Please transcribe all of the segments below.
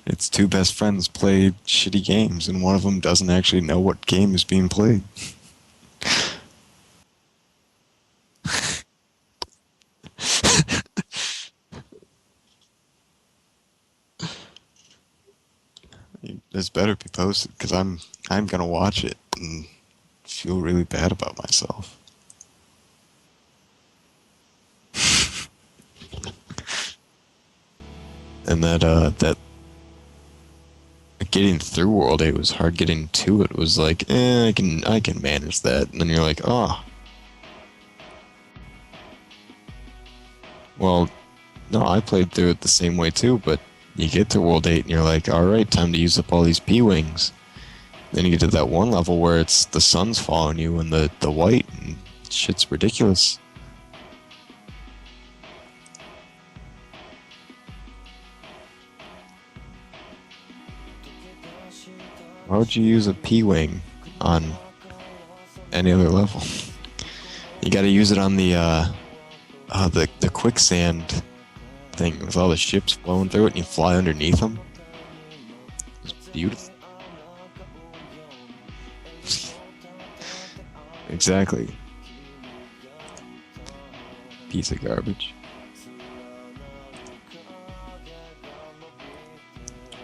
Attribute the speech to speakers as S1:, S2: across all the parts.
S1: Its two best friends play shitty games, and one of them doesn't actually know what game is being played. This better be posted, because I'm gonna watch it and feel really bad about myself. And that getting through World 8 was hard. Getting to it was like, I can manage that. And then you're like, oh, well, no, I played through it the same way too. But you get to World 8 and you're like, all right, time to use up all these P-wings. Then you get to that one level where it's the sun's following you and the white, and shit's ridiculous. Why would you use a P-wing on any other level? You gotta use it on the quicksand thing with all the ships flowing through it and you fly underneath them. It's beautiful. Exactly. Piece of garbage.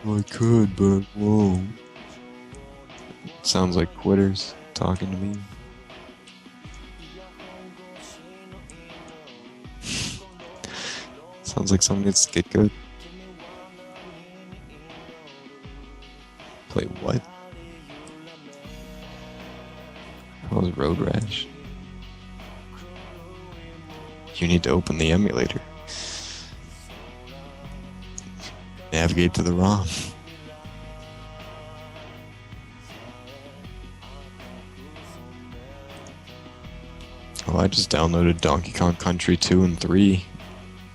S1: I could, but won't. Sounds like quitters talking to me. Sounds like someone needs to get good. Play what? That was Road Rash. You need to open the emulator. Navigate to the ROM. Well, I just downloaded Donkey Kong Country 2 and 3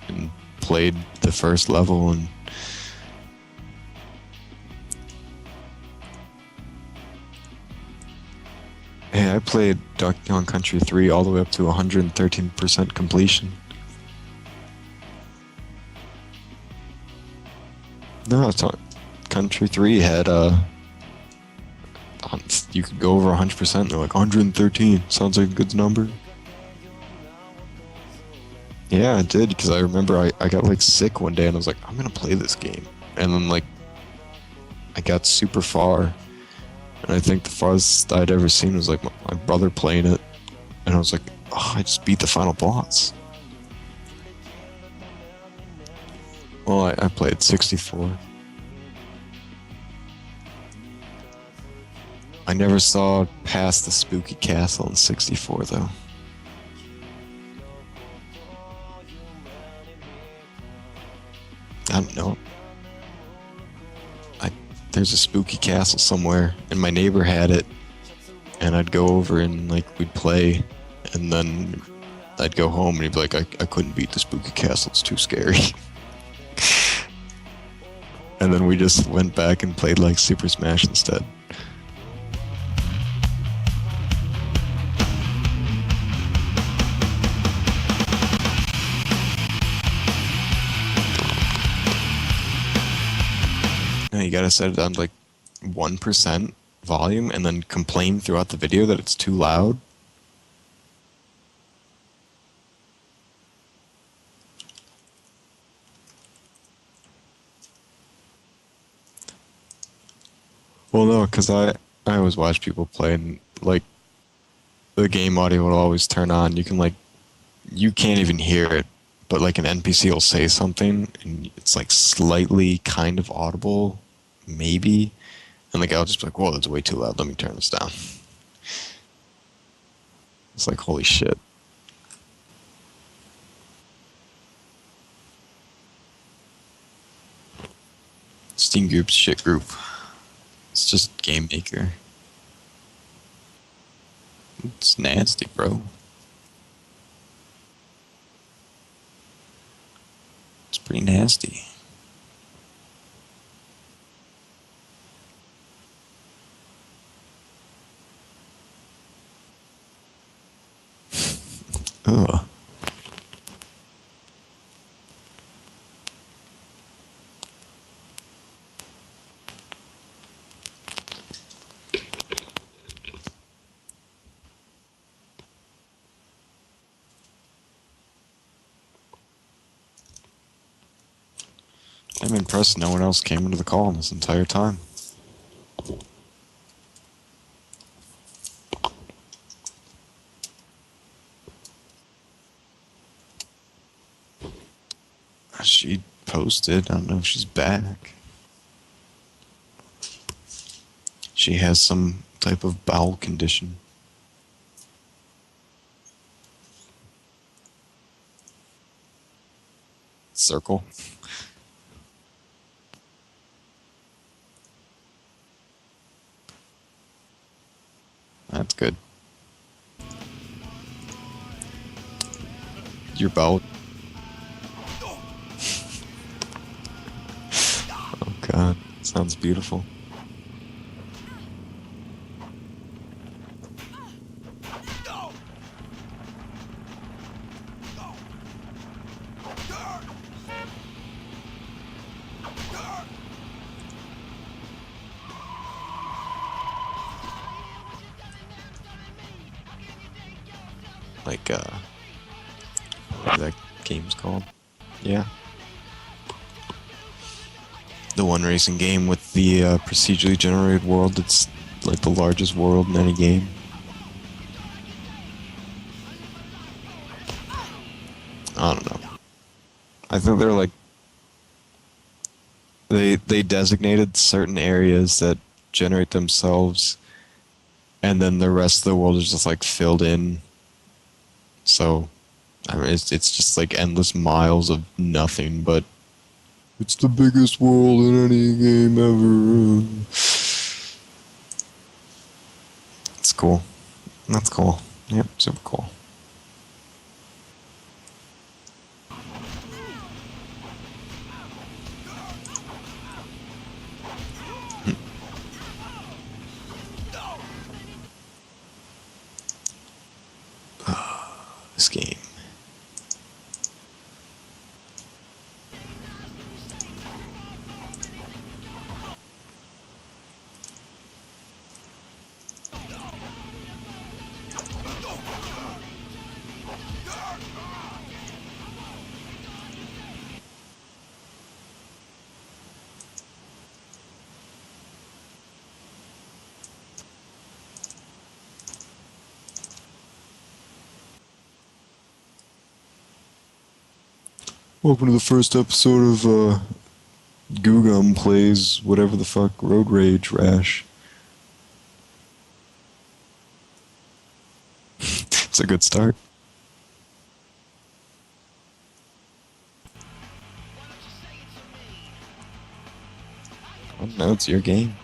S1: and played the first level, and hey, I played Donkey Kong Country 3 all the way up to 113% completion. No, it's not. Country 3 had you could go over 100%. They're like 113. Sounds like a good number. Yeah, I did, because I remember I got like sick one day and I was like, I'm gonna play this game. And then like I got super far, and I think the farthest I'd ever seen was like my brother playing it, and I was like, oh, I just beat the final boss. Well, I played 64. I never saw past the spooky castle in 64 though. I don't know. There's a spooky castle somewhere, and my neighbor had it, and I'd go over and like we'd play, and then I'd go home and he'd be like, I couldn't beat the spooky castle, it's too scary. And then we just went back and played like Super Smash instead. No, you gotta set it down to like 1% volume and then complain throughout the video that it's too loud. Well, no, because I always watch people play, and like the game audio will always turn on. You can like, you can't even hear it, but like an NPC will say something and it's like slightly kind of audible, maybe, and the guy will just be like, whoa, that's way too loud, let me turn this down. It's like, holy shit. Steam group's shit group. It's just Game Maker. It's nasty, bro. It's pretty nasty. Ugh. I'm impressed no one else came into the call in this entire time. She posted. I don't know if she's back. She has some type of bowel condition. Circle. That's good. Your bowel. Oh god, sounds beautiful. Like, what that game's called? Yeah. The one racing game with the procedurally generated world that's like the largest world in any game. I don't know. I think they're like they designated certain areas that generate themselves, and then the rest of the world is just like filled in. So, I mean, it's just like endless miles of nothing, but it's the biggest world in any game ever. It's cool. That's cool. Yep, super cool. This game. Welcome to the first episode of Googum plays whatever the fuck, Road Rash. It's a good start. I don't know, it's your game.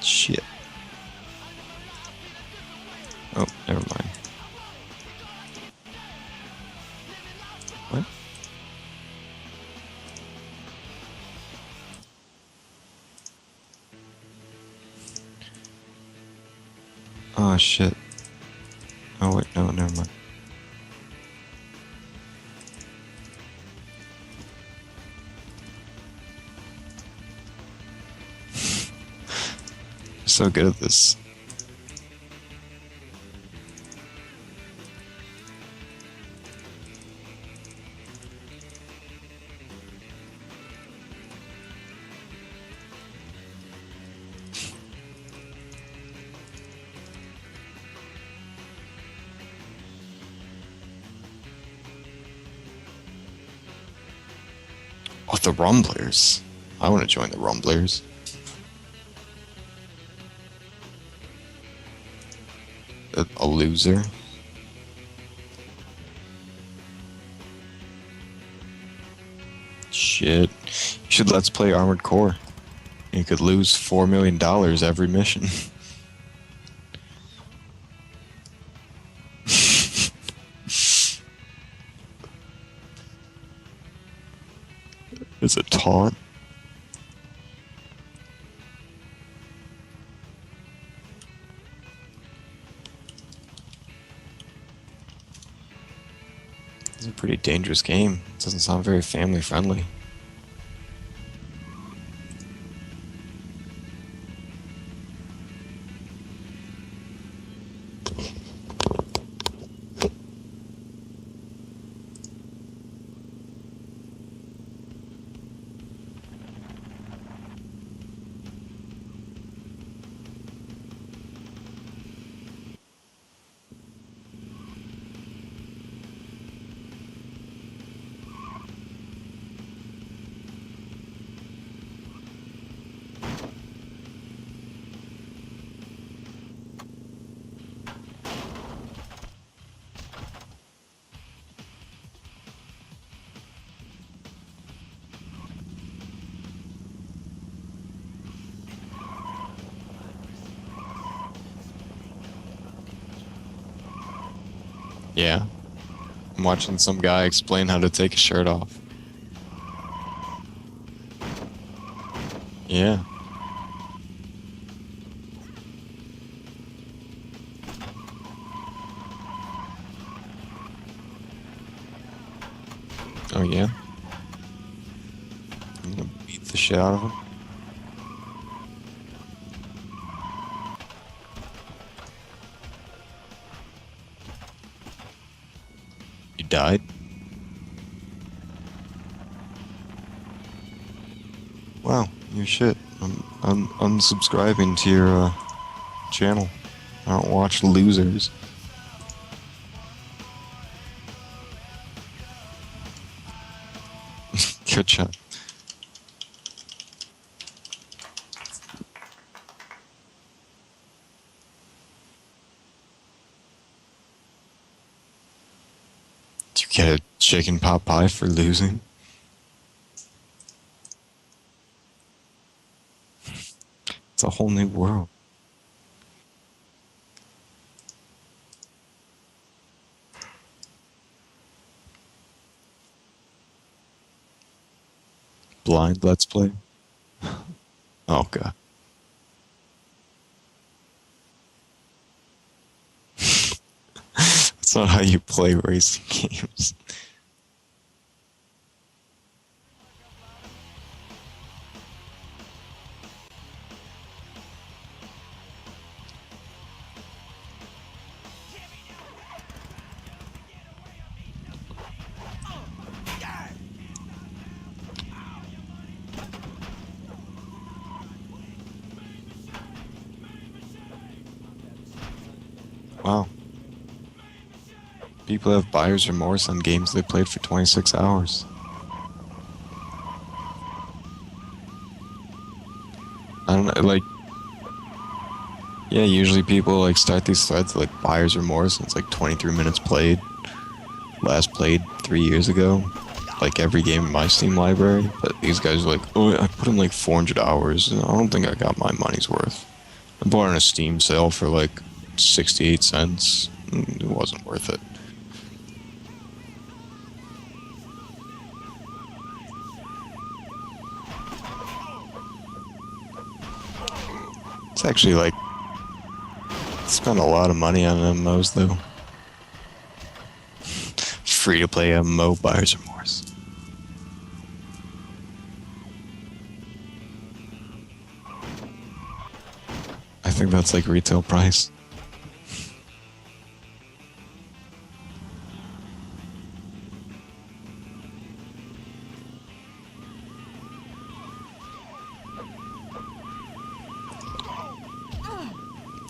S1: Shit. Oh, never mind. What? Oh shit. Oh wait, no, never mind. You're so good at this. Oh, the Rumblers. I want to join the Rumblers. A loser. Shit. You should Let's Play Armored Core. You could lose $4 million every mission. It's a taunt. It's a pretty dangerous game. It doesn't sound very family friendly. Yeah. I'm watching some guy explain how to take a shirt off. Yeah. Oh yeah? I'm gonna beat the shit out of him. You died? Wow, you're shit. I'm unsubscribing to your channel. I don't watch losers. Good job. Do you get a chicken pot pie for losing? It's a whole new world. Blind Let's Play? Oh god. That's not how you play racing games. Wow. People have buyer's remorse on games they played for 26 hours. I don't know, like... Yeah, usually people like start these threads like buyer's remorse and it's like 23 minutes played. Last played 3 years ago. Like every game in my Steam library. But these guys are like, oh, I put in like 400 hours and I don't think I got my money's worth. I bought it on a Steam sale for like 68 cents. It wasn't worth it. It's actually like, spend a lot of money on MMOs though. Free to play MMO buyer's remorse. I think that's like retail price.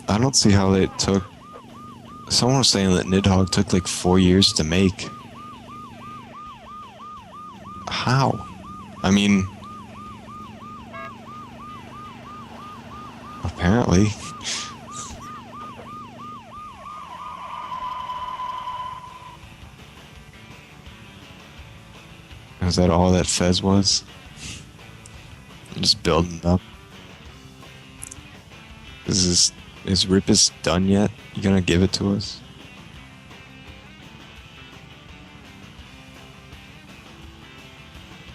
S1: I don't see how it took. Someone was saying that Nidhogg took like 4 years to make. How? I mean, apparently. Is that all that Fez was? Just building up. Is Rippus done yet? You gonna give it to us?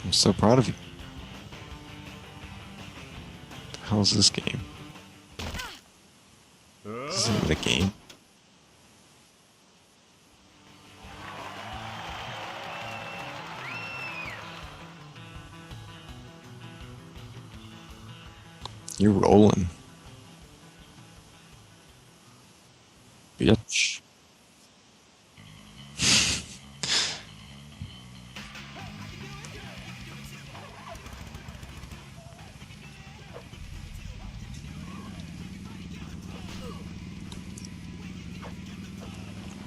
S1: I'm so proud of you. hell's this game? This isn't even a game. You're rolling. Bitch.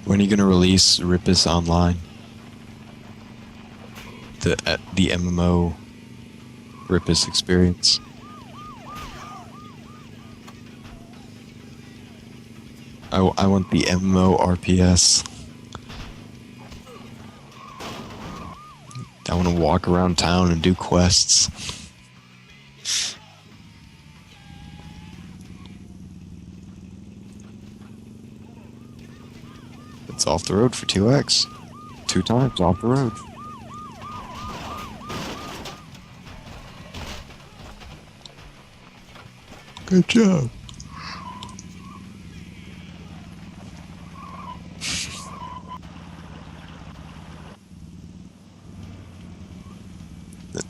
S1: When are you gonna release Ripis Online? The MMO Ripis experience. I want the MMO RPS. I want to walk around town and do quests. It's off the road for 2x. 2 times off the road. Good job.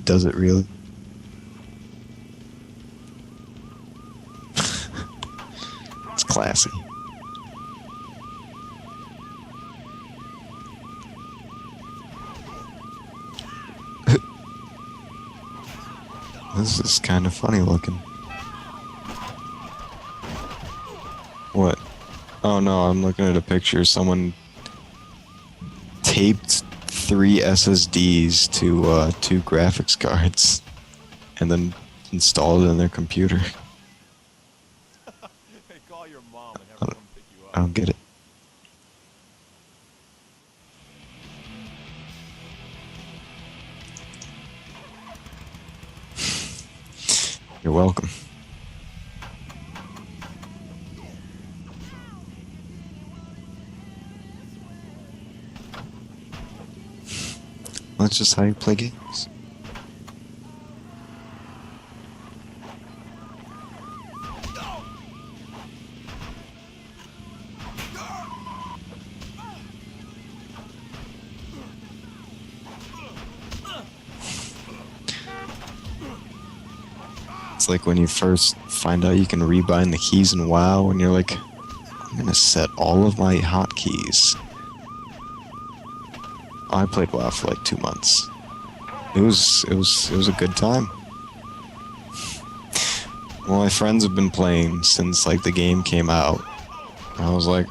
S1: Does it really? It's classy. This is kind of funny looking. What? Oh no, I'm looking at a picture. Someone taped 3 SSDs to 2 graphics cards and then installed it in their computer.
S2: Hey, call your mom and have her come pick you up.
S1: I don't get it. You're welcome. That's just how you play games. It's like when you first find out you can rebind the keys in WoW and you're like, I'm gonna set all of my hotkeys. I played WoW for like 2 months. It was a good time. Well, my friends have been playing since like the game came out. I was like,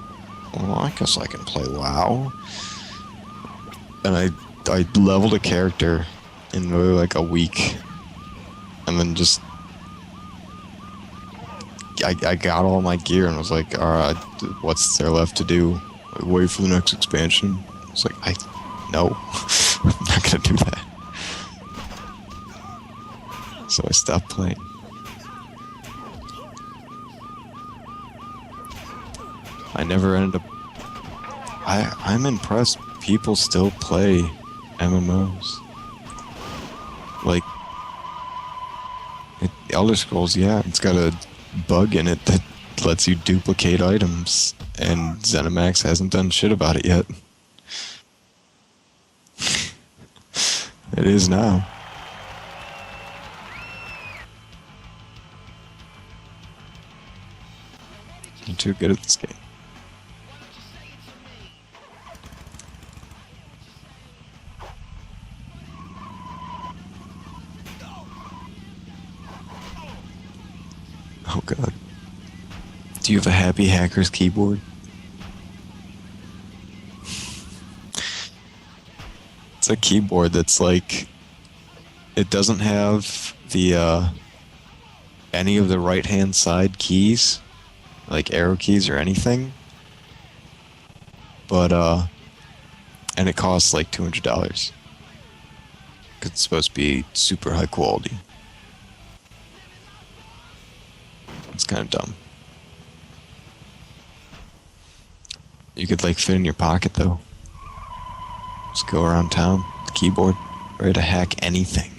S1: well, I guess I can play WoW. And I leveled a character in really like a week, and then just I got all my gear and was like, alright, what's there left to do? Like, wait for the next expansion. I was like, no, I'm not gonna do that. So I stopped playing. I never ended up. I'm impressed people still play MMOs. Like, Elder Scrolls, yeah, it's got a bug in it that lets you duplicate items, and ZeniMax hasn't done shit about it yet. It is now. I'm too good at this game. Oh god. Do you have a Happy Hacker's keyboard? It's a keyboard that's like, it doesn't have the any of the right hand side keys, like arrow keys or anything, but and it costs like $200 because it's supposed to be super high quality. It's kind of dumb. You could like fit in your pocket though. Just go around town, with the keyboard, ready to hack anything.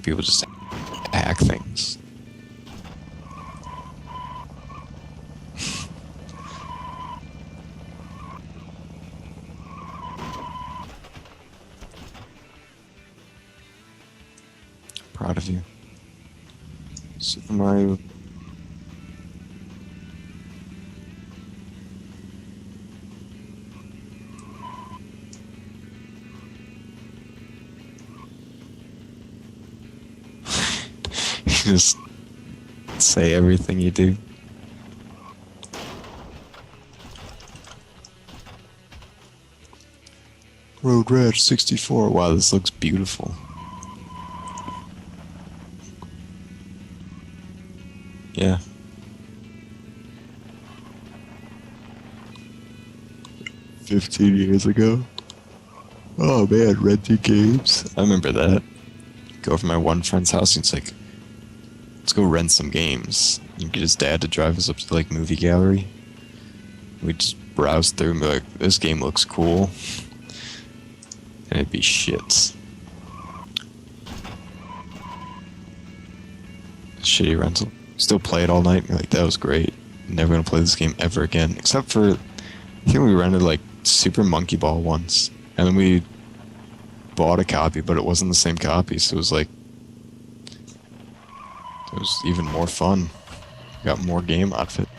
S1: People just hack things. Proud of you. Super Mario. You just say everything you do. Road Rash 64. Wow, this looks beautiful. Yeah. $15 ago. Oh man, renting games. I remember that. Go over to my one friend's house and it's like, let's go rent some games. You get his dad to drive us up to like movie gallery. We just browse through and be like, this game looks cool. And it'd be shit. Shitty rental. Still play it all night and be like, that was great. Never gonna play this game ever again. Except for, I think we rented like Super Monkey Ball once. And then we bought a copy, but it wasn't the same copy, so it was like, it was even more fun. Got more game out of it.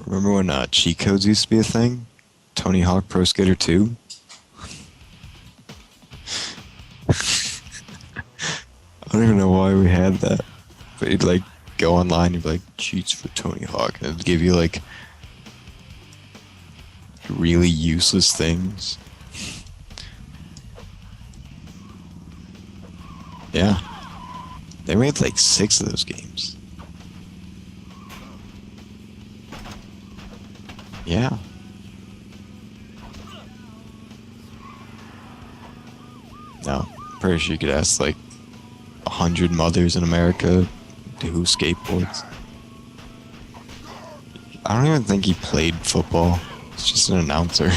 S1: Remember when cheat codes used to be a thing? Tony Hawk Pro Skater 2? I don't even know why we had that. But you'd like go online, you'd be like, cheats for Tony Hawk, and it'd give you like really useless things. Yeah. They made like 6 of those games. Yeah. No, pretty sure you could ask like 100 mothers in America who skateboards. I don't even think he played football. He's just an announcer.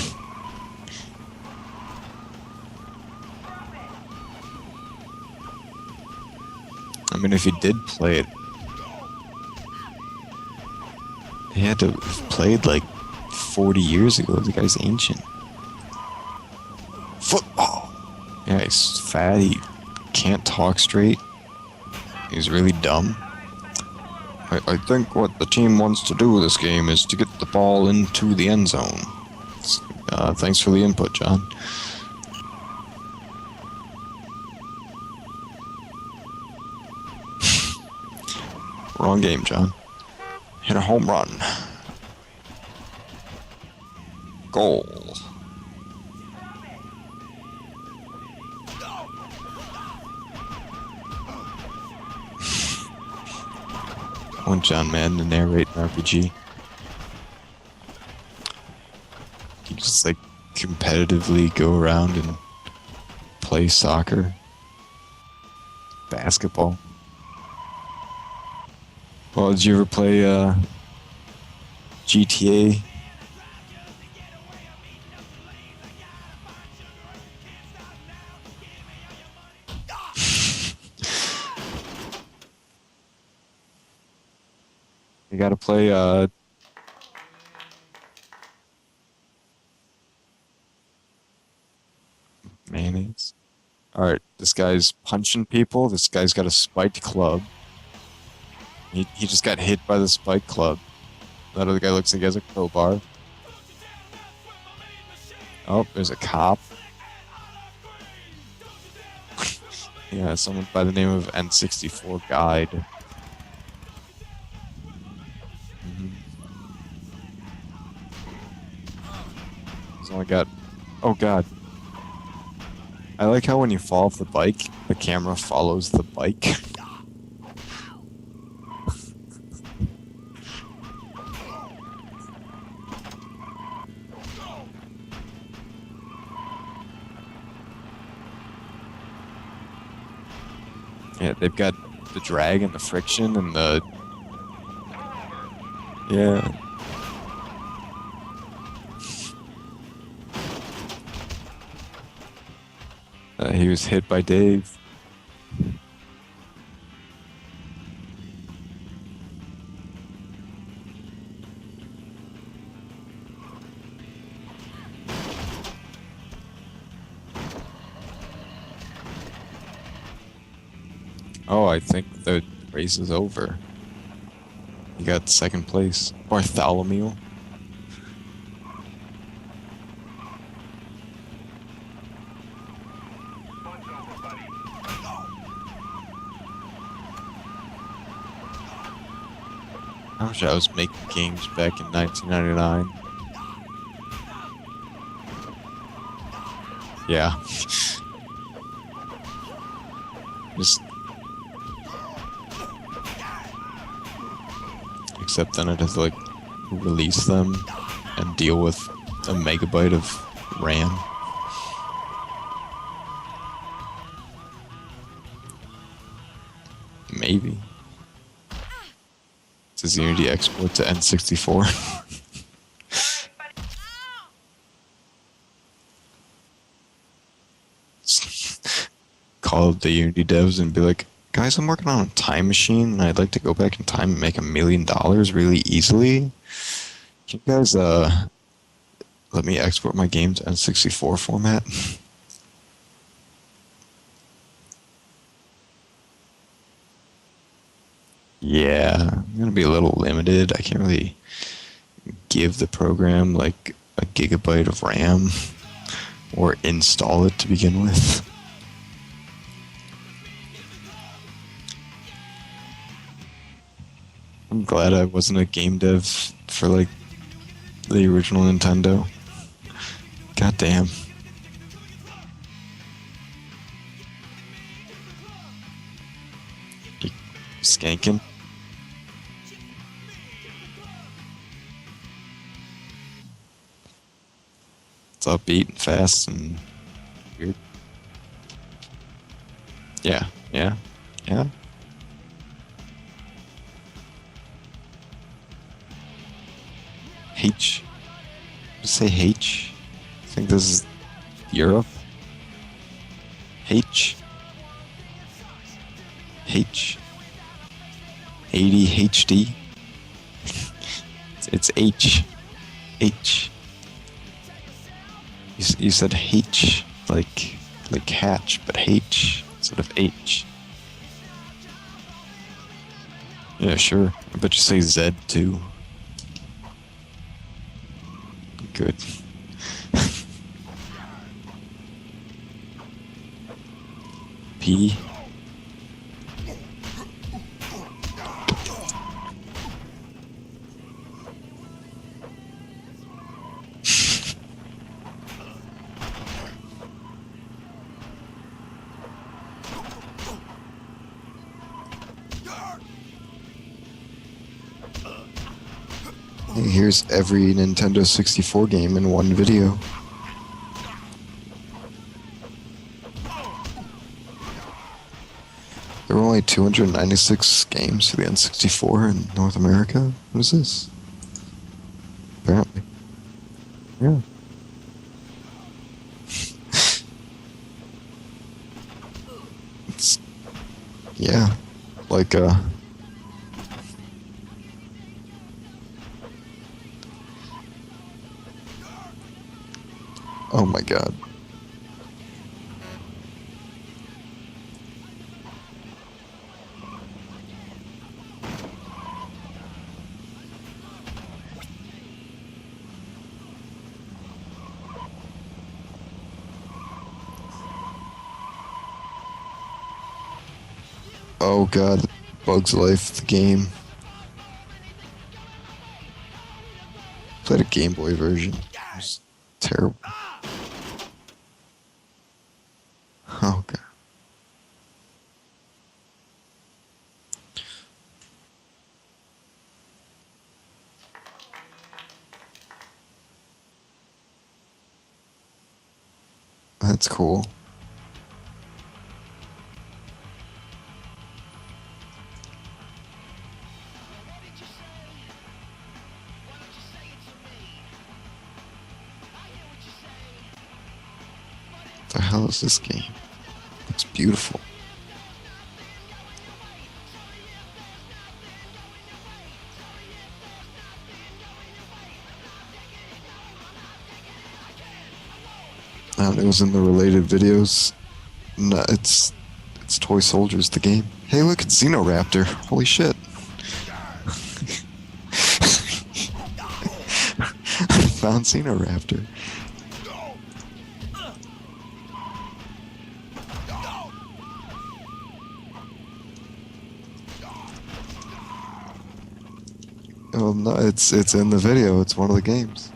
S1: I mean, if he did play it, he had to have played like 40 years ago. The guy's ancient. Football! Yeah, he's fat, he can't talk straight. He's really dumb. I think what the team wants to do with this game is to get the ball into the end zone. Thanks for the input, John. Wrong game, John. Hit a home run. Goal. I want John Madden to narrate an RPG. You just like competitively go around and play soccer, basketball. Well, did you ever play GTA? You gotta play mayonnaise. Alright, this guy's punching people. This guy's got a spiked club. He just got hit by the spiked club. That other guy looks like he has a crowbar. Oh, there's a cop. Yeah, someone by the name of N64 Guide. He's only got... Oh god. I like how when you fall off the bike, the camera follows the bike. Yeah, they've got the drag and the friction and the yeah. He was hit by Dave. Oh, I think the race is over. You got second place. Bartholomew. I wish I was making games back in 1999. Yeah. Just. Except then I'd have to, like, release them and deal with a megabyte of RAM. Maybe. Does Unity export to N64? Call the Unity devs and be like, guys, I'm working on a time machine and I'd like to go back in time and make $1 million really easily. Can you guys let me export my game to N64 format? Yeah, I'm gonna be a little limited. I can't really give the program like a gigabyte of RAM or install it to begin with. I'm glad I wasn't a game dev for like the original Nintendo. God damn. You skanking? It's upbeat and fast and weird. Yeah, yeah, yeah. H. Just say H. I think this is Europe. H. H. 80 HD. It's H. H. You said H, like hatch, but H instead of H. Yeah, sure. I bet you say Z too. Good. P. Here's every Nintendo 64 game in one video. There were only 296 games for the N64 in North America. What is this? Apparently. Yeah. It's, yeah. Like, oh my god. Oh god, Bug's Life, the game. Played a Game Boy version. It was terrible. Oh god. That's cool. hell is this game? It's beautiful. It was in the related videos. No, it's Toy Soldiers, the game. Hey, look, it's Xenoraptor. Holy shit. I found Xenoraptor. Oh no, it's in the video. It's one of the games.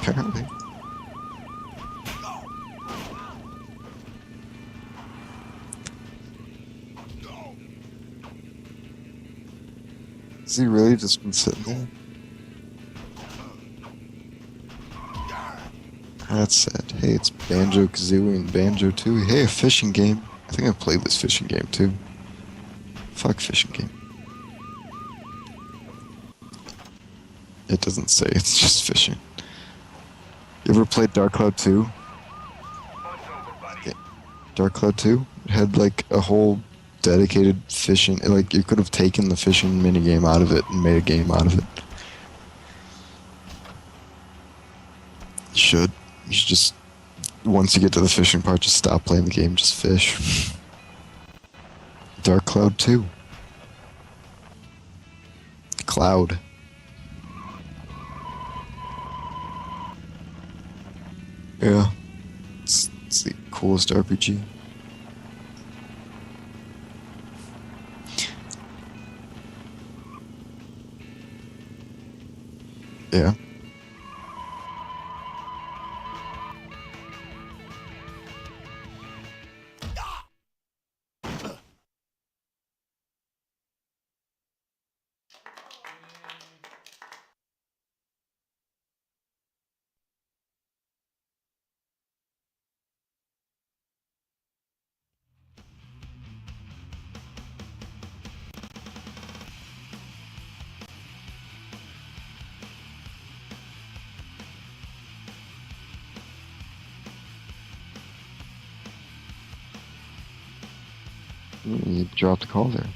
S1: Apparently. Has he really just been sitting there? That's sad. Hey, it's Banjo-Kazooie and Banjo 2. Hey, a fishing game. I think I've played this fishing game too. Fuck fishing game. It doesn't say, it's just fishing. You ever played Dark Cloud 2? Yeah. Dark Cloud 2? It had like a whole dedicated fishing, like you could have taken the fishing minigame out of it and made a game out of it. You should. You should just, once you get to the fishing part, just stop playing the game, just fish. Dark Cloud 2. Cloud. Yeah. It's the coolest RPG. Yeah. You dropped a call there.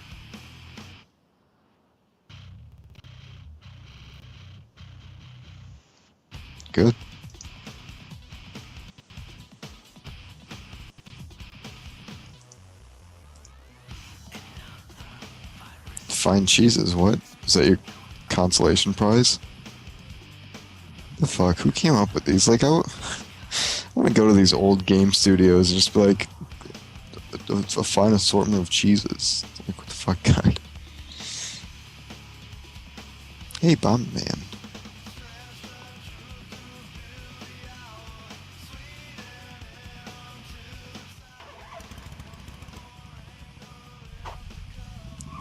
S1: Good. Fine cheeses, what? Is that your consolation prize? The fuck? Who came up with these? Like, I want to go to these old game studios and just be like, a fine assortment of cheeses. Like, what the fuck, kind? Hey, Bomb Man.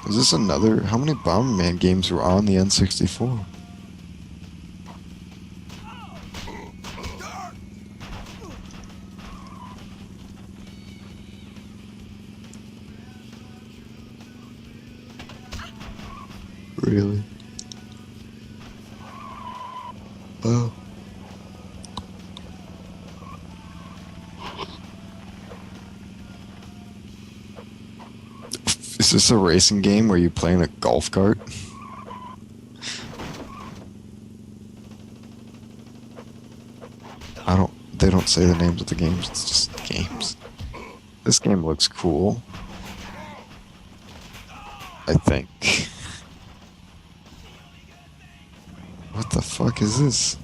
S1: Is this another? How many Bomberman games were on the N64? Really? Oh. Is this a racing game where you play in a golf cart? They don't say the names of the games, it's just games. This game looks cool. I think. What the fuck is this?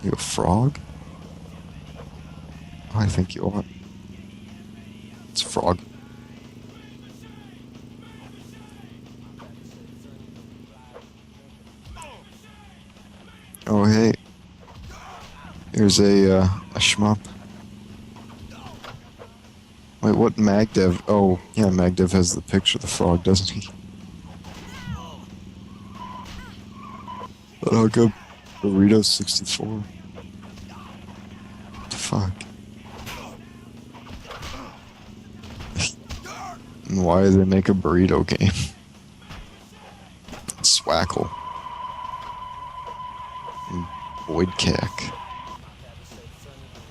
S1: You a frog? Oh, I think you are. It's a frog. Oh, hey. Here's a shmup. Wait, what MagDev? Oh, yeah, MagDev has the picture of the frog, doesn't he? Oh, go Burrito 64. What the fuck? And why did they make a burrito game? Swackle. cack.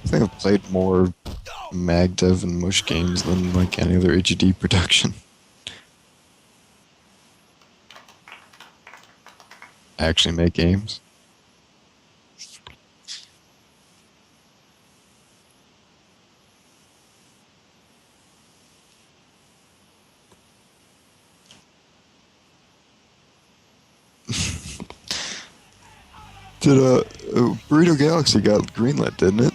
S1: I think I've played more MagDev and Mush games than like any other HD production. Actually make games. Did Burrito Galaxy got greenlit, didn't it?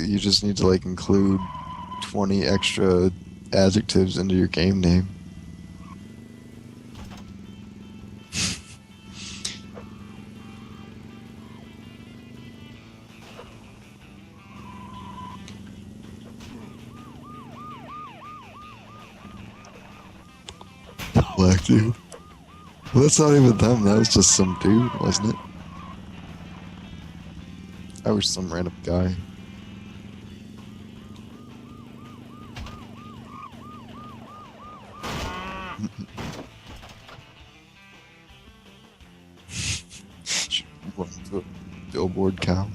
S1: You just need to like include 20 extra adjectives into your game name. Black dude. Well, that's not even them, that was just some dude, wasn't it? I was some random guy. Should run to a billboard cow.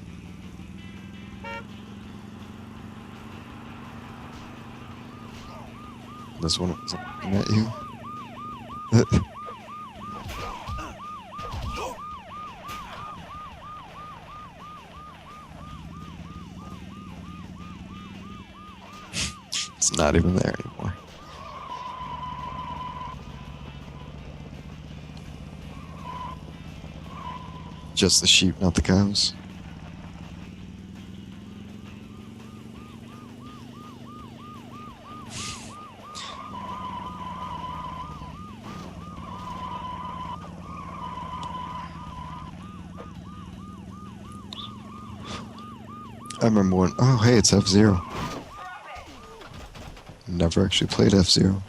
S1: This one was looking at you. It's not even there anymore. Just the sheep, not the cows. I remember when, oh hey, it's F-Zero. Never actually played F-Zero.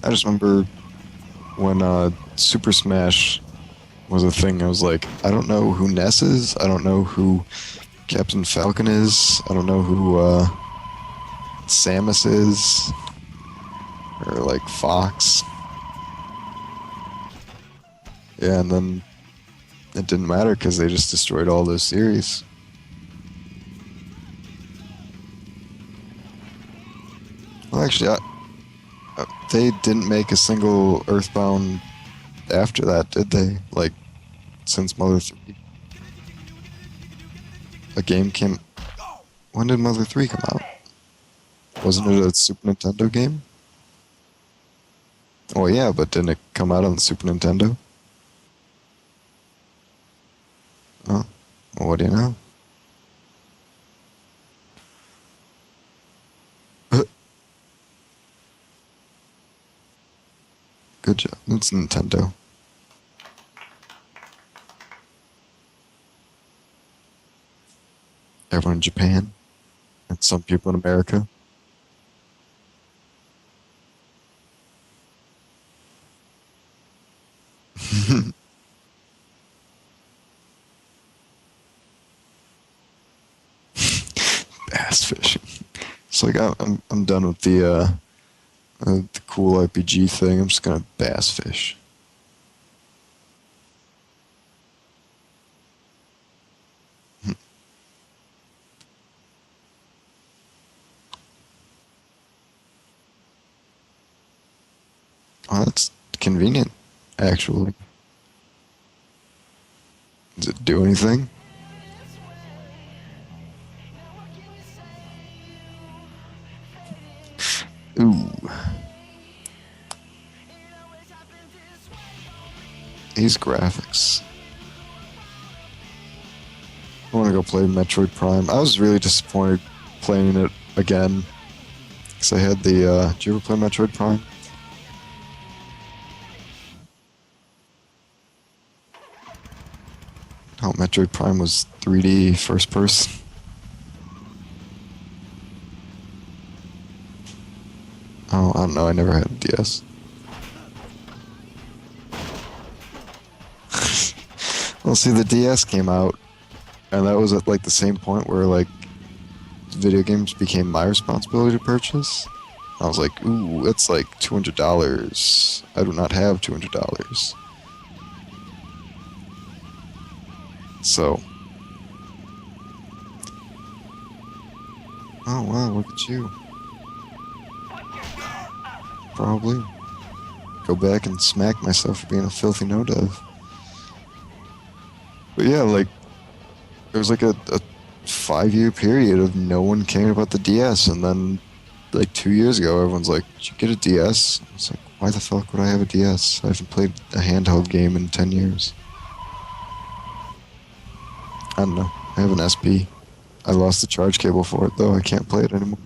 S1: I just remember when Super Smash was a thing, I was like, I don't know who Ness is, I don't know who Captain Falcon is, I don't know who Samus is, or like Fox. Yeah, and then it didn't matter because they just destroyed all those series. Well, actually, they didn't make a single Earthbound after that, did they? Like, since Mother 3. A game came... When did Mother 3 come out? Wasn't it a Super Nintendo game? Well, yeah, but didn't it come out on the Super Nintendo? Oh, well, what do you know? Good job. It's Nintendo. Everyone in Japan. And some people in America. Bass fishing. It's like I'm done with the cool RPG thing. I'm just gonna bass fish. Oh, that's convenient, actually. Does it do anything? Ooh. These graphics. I want to go play Metroid Prime. I was really disappointed playing it again. Because I had the, did you ever play Metroid Prime? Oh, Metroid Prime was 3D first person. Oh, I don't know, I never had a DS. Well, see, the DS came out And that was at like the same point where like video games became my responsibility to purchase. I was like, ooh, it's like $200. I do not have $200. So, oh wow, look at you. Probably go back and smack myself for being a filthy no-dev. But yeah, like, there was like a 5-year period of no one caring about the DS, and then like 2 years ago, everyone's like, "Did you get a DS?" I was like, "Why the fuck would I have a DS? I haven't played a handheld game in 10 years." I don't know. I have an SP. I lost the charge cable for it, though. I can't play it anymore.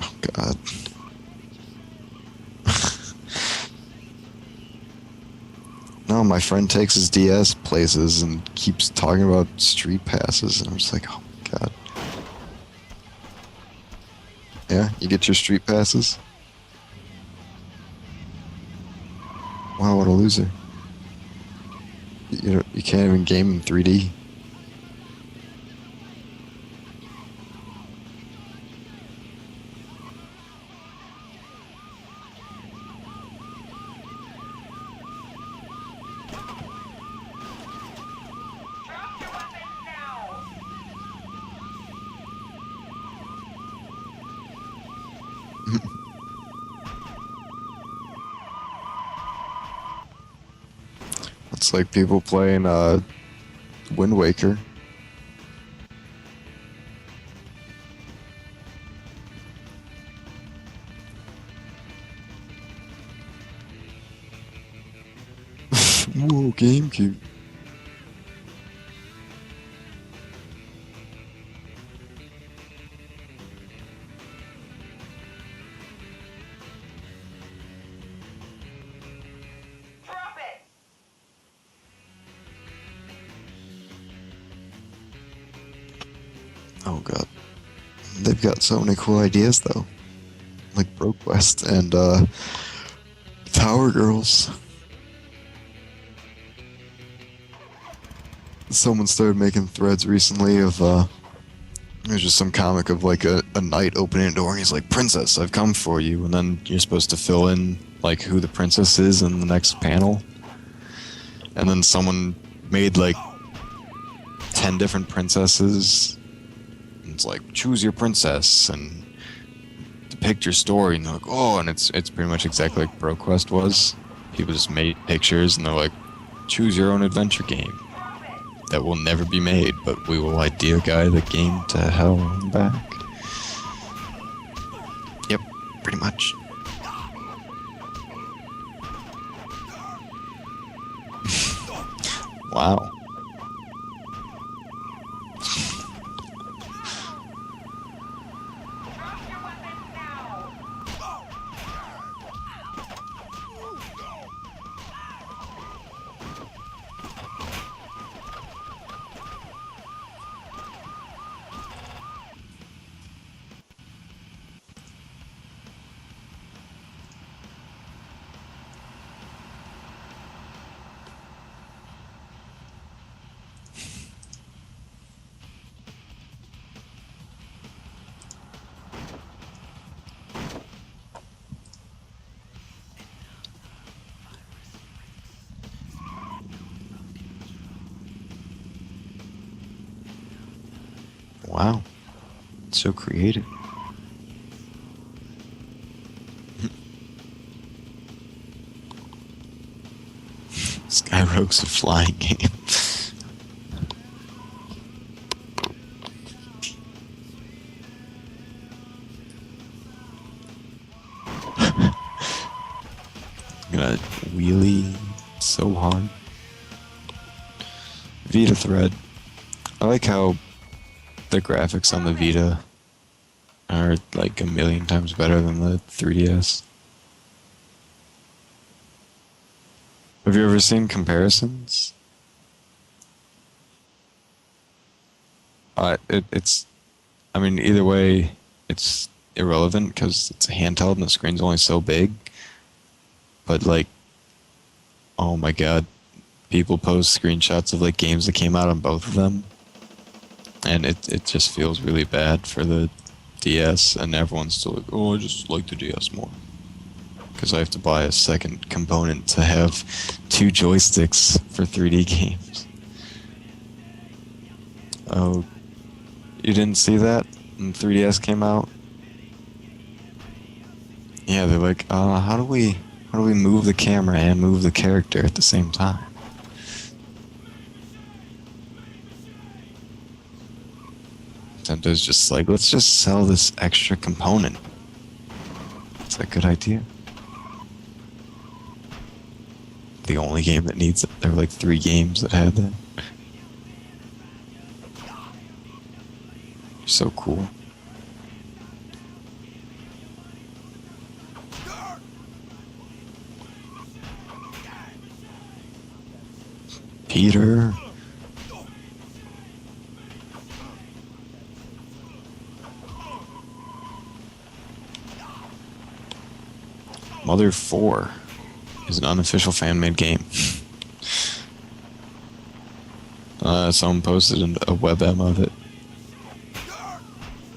S1: Oh, God. No, my friend takes his DS places and keeps talking about street passes, and I'm just like, oh my God. Yeah, you get your street passes? Wow, what a loser. You can't even game in 3D. It's like people playing Wind Waker. Whoa, GameCube.
S3: Drop it!
S1: Oh God. They've got so many cool ideas though. Like BroQuest and Tower Girls. Someone started making threads recently of there's just some comic of like a knight opening a door and he's like, "Princess, I've come for you," and then you're supposed to fill in like who the princess is in the next panel. And then someone made like 10 different princesses. And it's like, choose your princess and depict your story, and they're like, oh, and it's pretty much exactly like BroQuest was. People just made pictures and they're like, choose your own adventure game that will never be made, but we will idea guide the game to hell and back. Yep, pretty much. Wow.
S3: Drop your weapons now!
S1: Wow. So creative. Skyrogue's a flying game. Gonna wheelie so hard. Vita thread. I like how the graphics on the Vita are like a million times better than the 3DS. Have you ever seen comparisons? It's, I mean, either way, it's irrelevant because it's a handheld and the screen's only so big. But like, Oh my god. People post screenshots of like games that came out on both of them. And it just feels really bad for the DS, and everyone's still like, oh, I just like the DS more. Because I have to buy a second component to have 2 joysticks for 3D games. Oh, you didn't see that when 3DS came out? Yeah, they're like, how do we move the camera and move the character at the same time? Nintendo's just like, let's just sell this extra component. It's a good idea. The only game that needs it. There were like 3 games that had that. So cool. Peter. Mother 4 is an unofficial fan-made game. Someone posted a webm of it.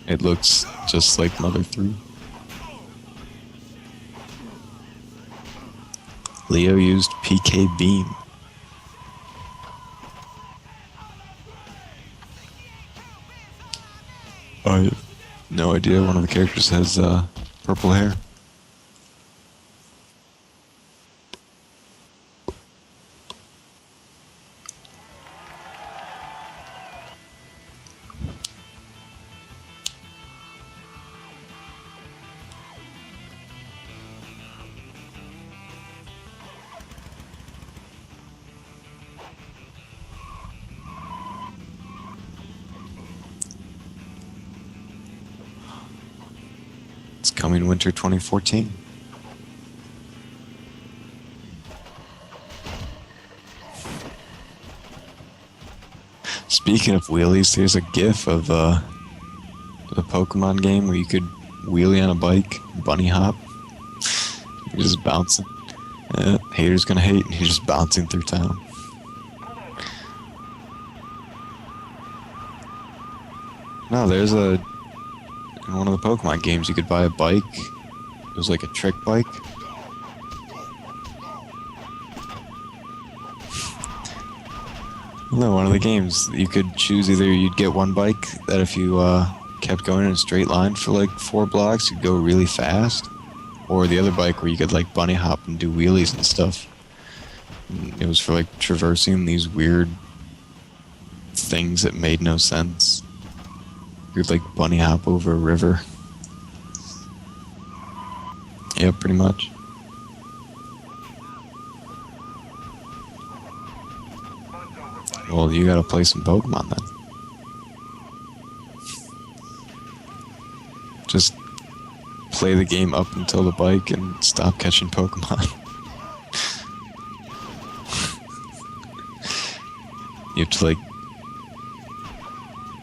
S1: It looks just like Mother 3. Leo used PK Beam. I have no idea. One of the characters has purple hair. It's coming winter 2014. Speaking of wheelies, here's a GIF of the Pokemon game where you could wheelie on a bike, bunny hop. You're just bouncing. Haters gonna hate, and you're just bouncing through town. No, there's in one of the Pokemon games you could buy a bike. It was like a trick bike. No, one of the games you could choose either you'd get one bike that if you kept going in a straight line for like 4 blocks, you'd go really fast, or the other bike where you could like bunny hop and do wheelies and stuff. And it was for like traversing these weird things that made no sense. You'd like bunny hop over a river. Yeah, pretty much. Well, you gotta play some Pokemon then. Just play the game up until the bike and stop catching Pokemon. You have to like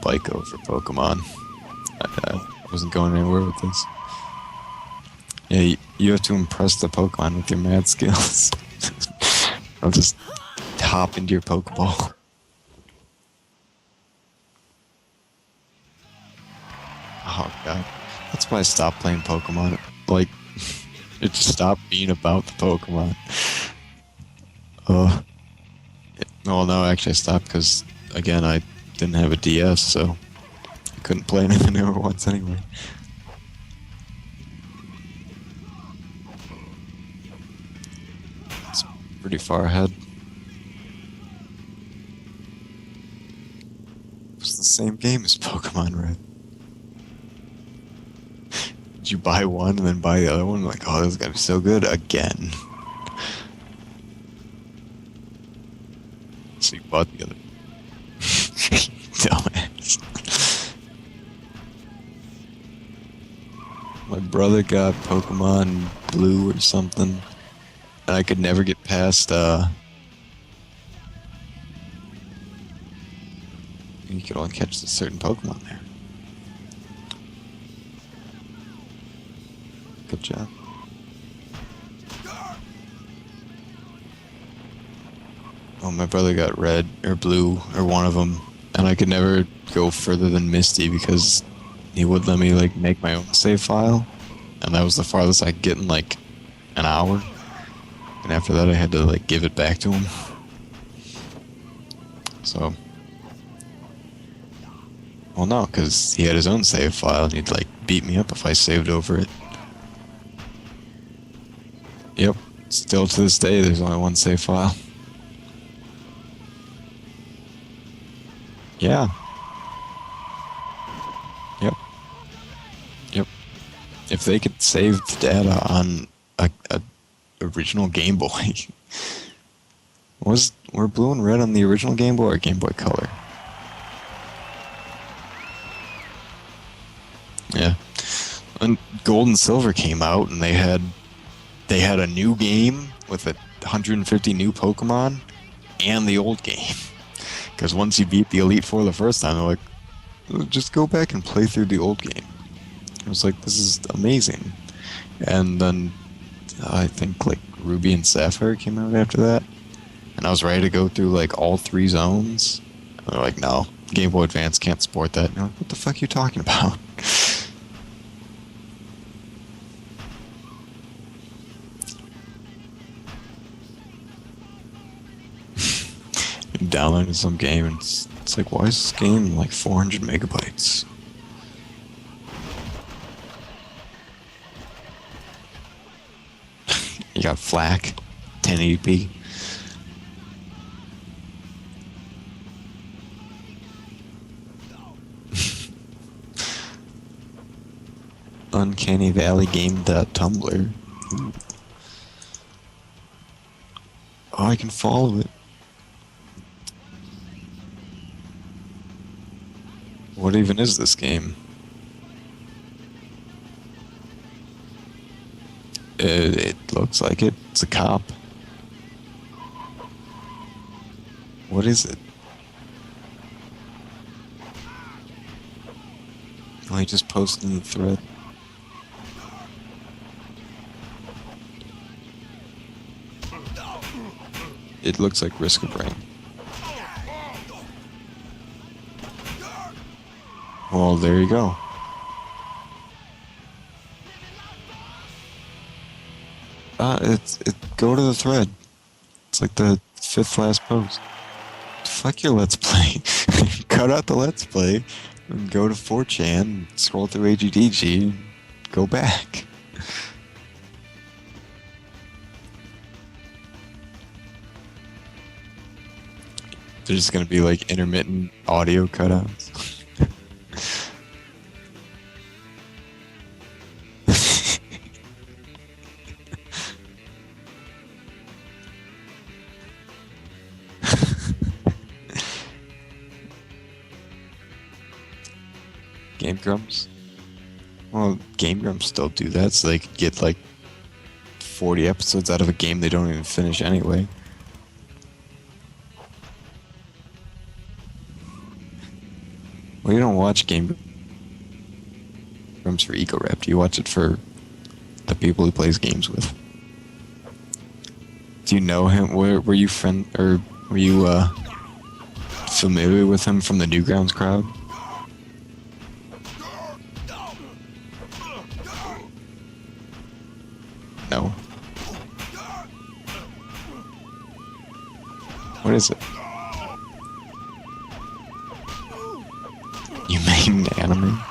S1: bike over Pokemon. I wasn't going anywhere with this. Yeah, you have to impress the Pokemon with your mad skills. I'll just hop into your Pokeball. Oh god, that's why I stopped playing Pokemon. Like, it just stopped being about the Pokemon. Well, no, actually I stopped because, again, I didn't have a DS, so I couldn't play any of the newer ones anyway. It's pretty far ahead. It's the same game as Pokemon Red. Did you buy one and then buy the other one? Like, oh, this is gonna be so good again. So you bought the other. Dumbass. My brother got Pokemon Blue or something, and I could never get past, you could only catch a certain Pokemon there. Good job. Oh, my brother got red or blue or one of them, and I could never go further than Misty because he would let me like make my own save file, and that was the farthest I could get in like an hour. And after that, I had to like give it back to him. So, well, no, because he had his own save file, and he'd like beat me up if I saved over it. Yep, still to this day, there's only one save file. Yeah. Yep. Yep. If they could save the data on a original Game Boy, were blue and red on the original Game Boy or Game Boy Color? Yeah. And Gold and Silver came out, and they had a new game with 150 new Pokemon and the old game. Because once you beat the Elite Four the first time, they're like, just go back and play through the old game. I was like, this is amazing. And then I think like Ruby and Sapphire came out after that, and I was ready to go through like all 3 zones. And they're like, no, Game Boy Advance can't support that. And I'm like, what the fuck are you talking about? You downloaded some game, and it's like, why is this game like 400 megabytes? You got FLAC, 1080p. Uncanny Valley Game.tumblr. Ooh. Oh, I can follow it. What even is this game? It looks like it. It's a cop. What is it? Oh, he just posted in the thread. It looks like Risk of Rain. Well, there you go. Go to the thread. It's like the 5th last post. Fuck your Let's Play. Cut out the Let's Play and go to 4chan, scroll through AGDG, and go back. There's gonna be like intermittent audio cutouts. Game Grumps? Well, Game Grumps still do that, so they could get like 40 episodes out of a game they don't even finish anyway. Well, you don't watch Game Grumps for Ego Rap. You watch it for the people he plays games with. Do you know him? Were you familiar with him from the Newgrounds crowd? No. What is it? You made an anime?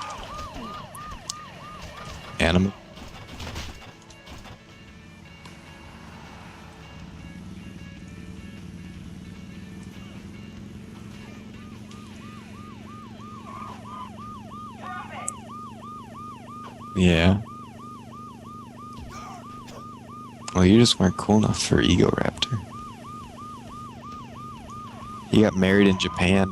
S1: Anime? Yeah. Well, you just weren't cool enough for Ego Raptor. He got married in Japan.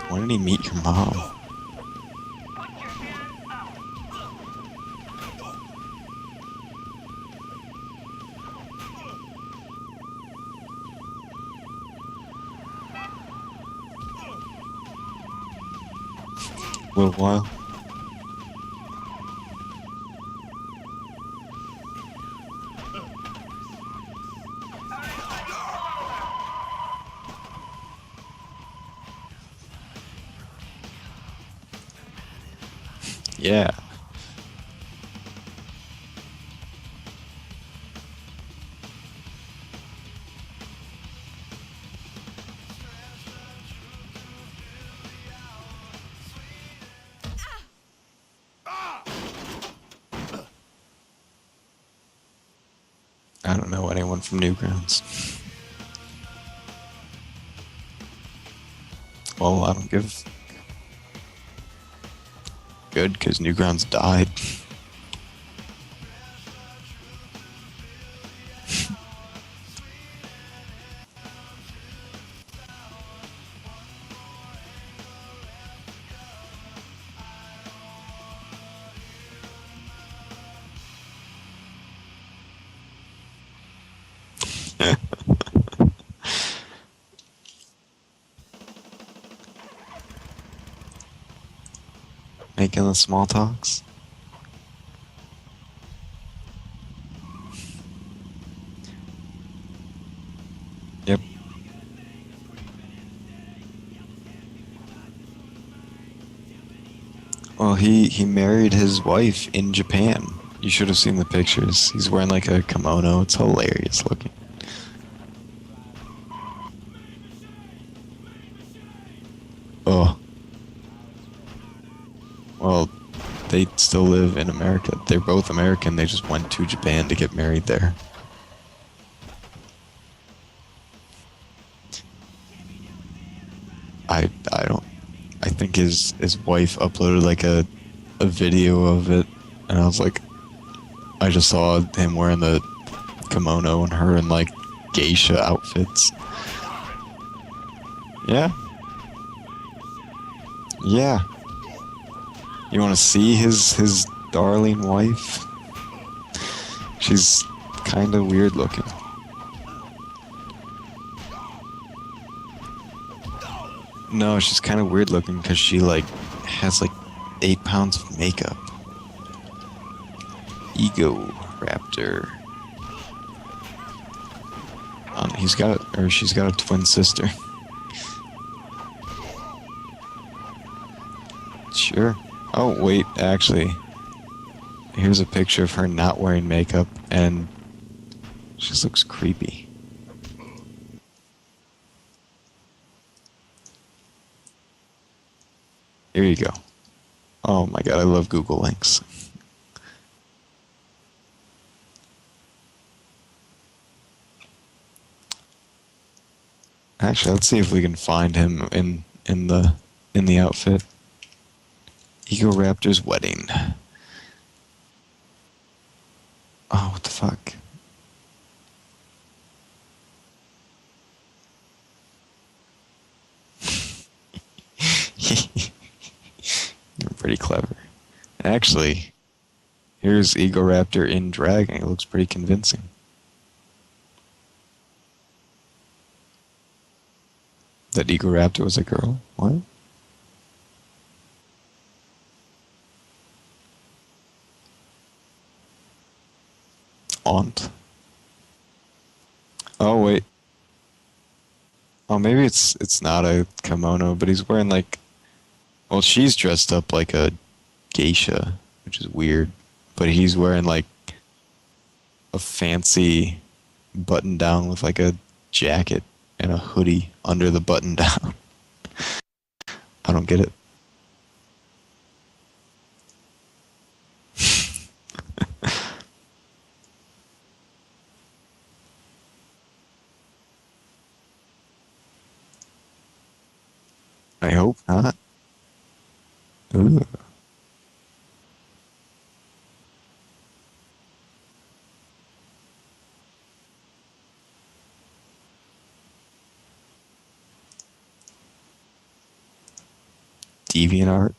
S1: When did he meet your mom?
S3: Put your hands up.
S1: A little while. Yeah. I don't know anyone from Newgrounds. Well, I don't give. Good, because Newgrounds died. Making the small talks. Yep. Well, he married his wife in Japan. You should have seen the pictures. He's wearing like a kimono. It's hilarious looking. Oh. Well, they still live in America. They're both American. They just went to Japan to get married there. I don't. I think his wife uploaded like a video of it, and I was like, I just saw him wearing the kimono and her in like geisha outfits. Yeah. Yeah. You want to see his darling wife? She's kind of weird looking. No, she's kind of weird looking because she like has like 8 pounds of makeup. Ego Raptor. She's got a twin sister. Sure. Oh wait, actually, here's a picture of her not wearing makeup, and she just looks creepy. Here you go. Oh my god, I love Google links. Actually, let's see if we can find him in the outfit. Ego Raptor's wedding. Oh, what the fuck? You're pretty clever. Actually, here's Ego Raptor in drag, and it looks pretty convincing. That Ego Raptor was a girl? What? Aunt? Oh wait. Oh, maybe it's not a kimono, but he's wearing like. Well, she's dressed up like a geisha, which is weird. But he's wearing like a fancy button down with like a jacket and a hoodie under the button down. I don't get it. I hope not. Ooh. DeviantArt.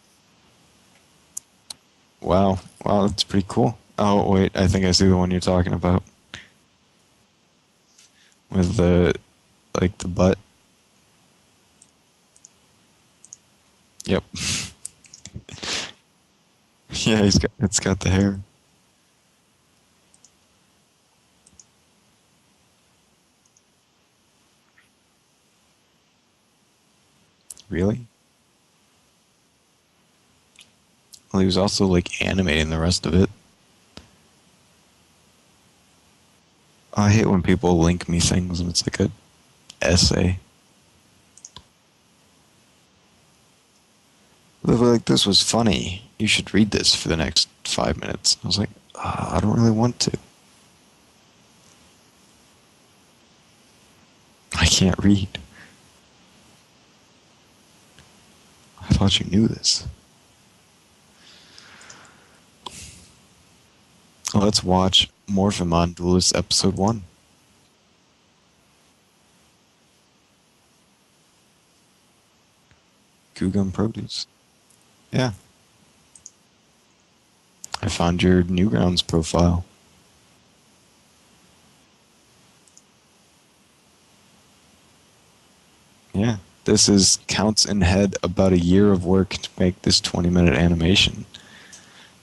S1: Wow. Wow, that's pretty cool. Oh, wait, I think I see the one you're talking about. With like, the butt. Yep. Yeah, it's got the hair. Really? Well, he was also like animating the rest of it. I hate when people link me things and it's like a essay. They were like, this was funny. You should read this for the next 5 minutes. I was like, I don't really want to. I can't read. I thought you knew this. Let's watch Morphemon Duelist Episode 1. Googum Produce. Yeah. I found your Newgrounds profile. Yeah. This is counts in head about a year of work to make this 20-minute animation.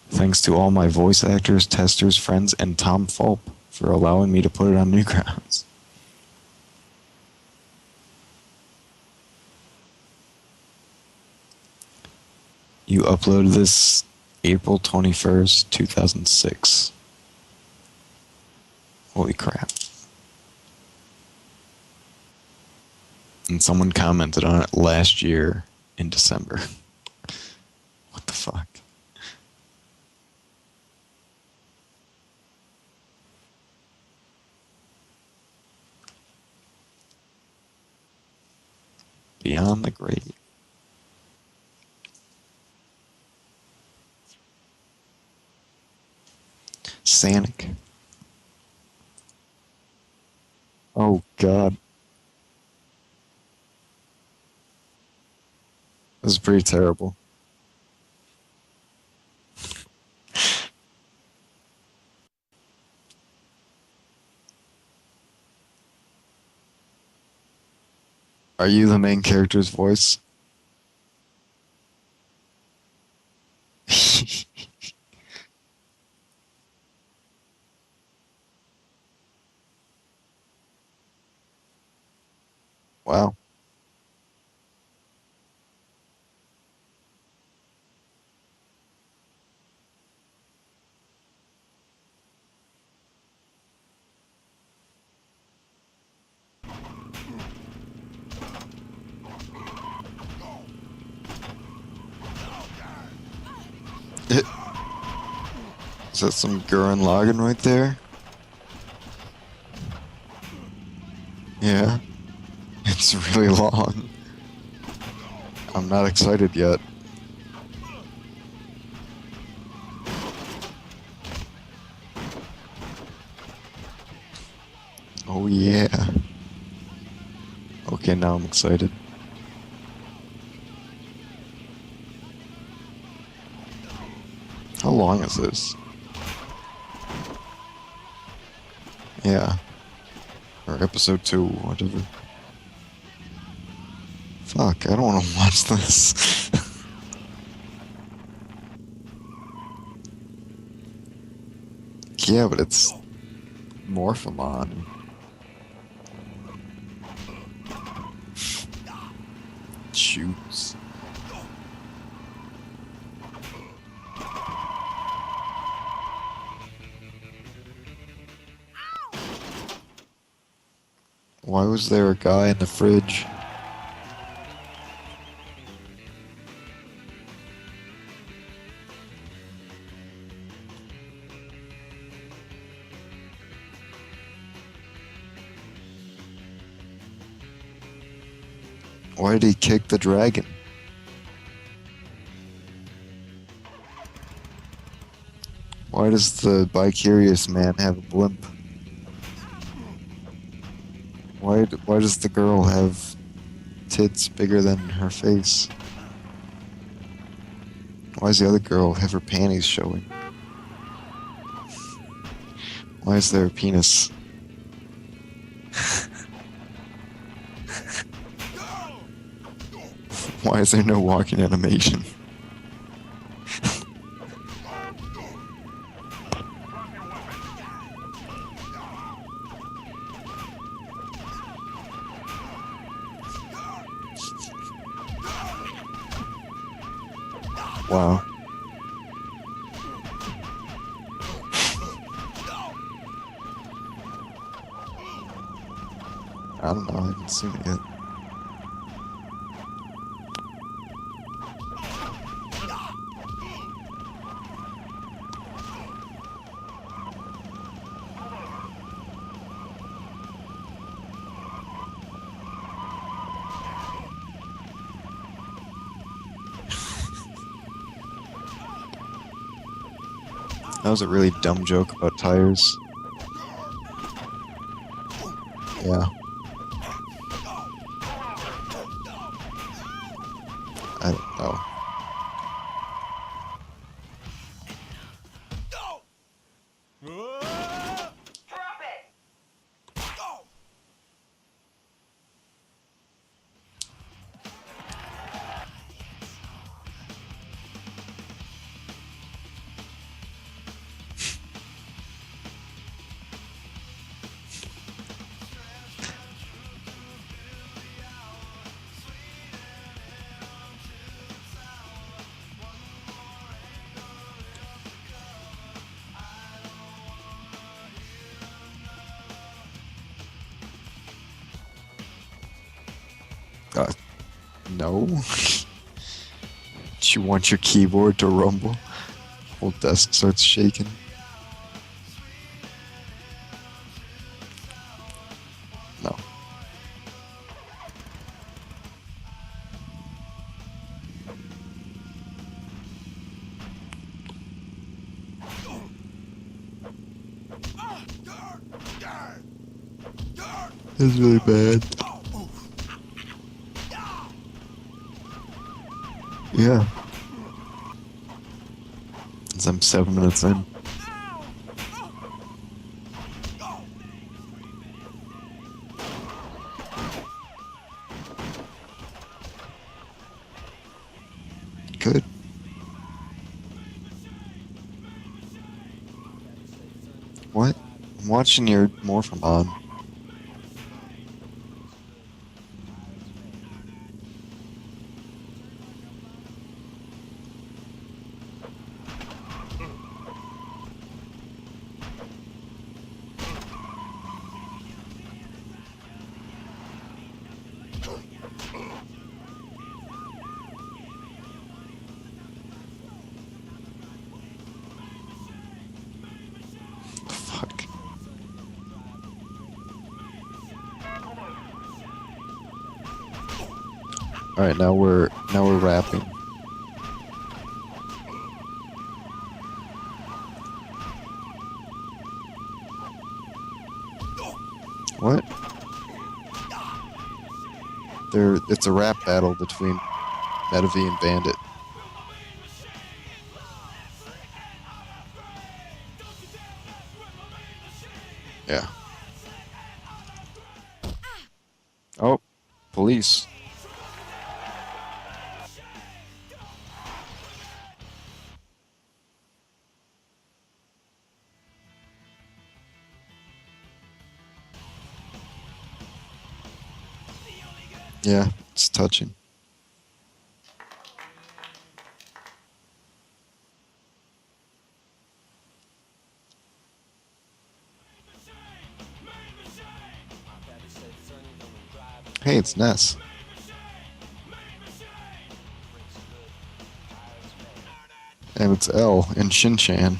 S1: Thanks to all my voice actors, testers, friends, and Tom Fulp for allowing me to put it on Newgrounds. You uploaded this April 21st, 2006. Holy crap. And someone commented on it last year in December. What the fuck? Beyond the grave. Sanic. Oh god. This is pretty terrible. Are you the main character's voice? Wow. Is that some Gurren Lagann right there? Yeah. It's really long. I'm not excited yet. Oh yeah. Okay, now I'm excited. How long is this? Yeah. Or episode 2, whatever. Fuck, I don't want to watch this. Yeah, but it's Morphemon. Shoots. Why was there a guy in the fridge? Why did he kick the dragon? Why does the bicurious man have a blimp? Why does the girl have tits bigger than her face? Why does the other girl have her panties showing? Why is there a penis? Why is there no walking animation? Wow. I don't know. I haven't seen it yet. That was a really dumb joke about tires. Yeah. I don't know.
S3: Drop it!
S1: No. Do you want your keyboard to rumble? Whole desk starts shaking. No. This is really bad. Yeah. As I'm 7 minutes in. Good. What? I'm watching your Morphin on. Fuck. Alright, now we're rapping. What? It's a rap battle between Metav and Bandit. Yeah. Oh, police. Yeah, it's touching. Hey, it's Ness. And it's L in Shin-Chan.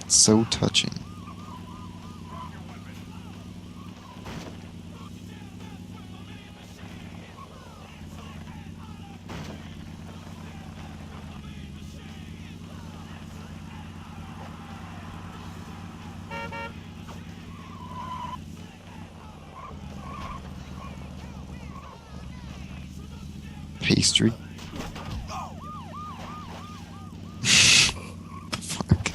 S1: So touching. Pastry. Fuck.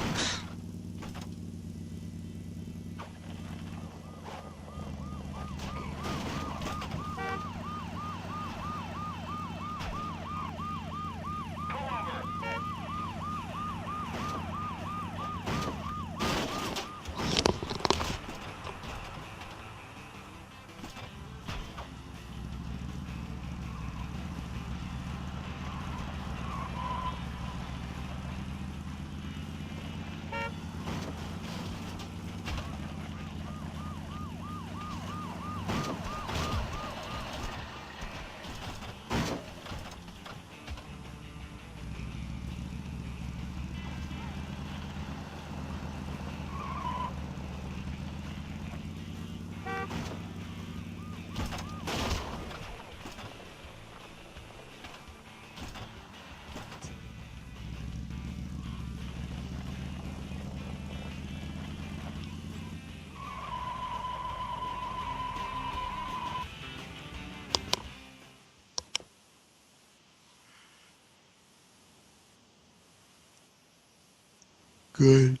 S1: Good.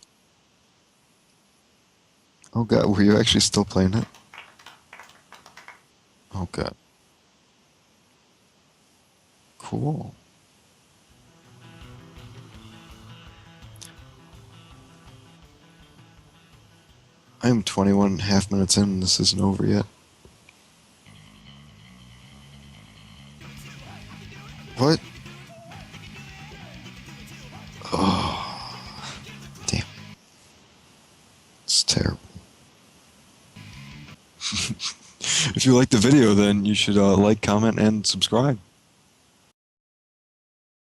S1: Oh god, were you actually still playing it? Oh god. Cool. I am 21 and a half minutes in and this isn't over yet. What? Oh, damn. It's terrible. If you like the video, then you should like, comment, and subscribe.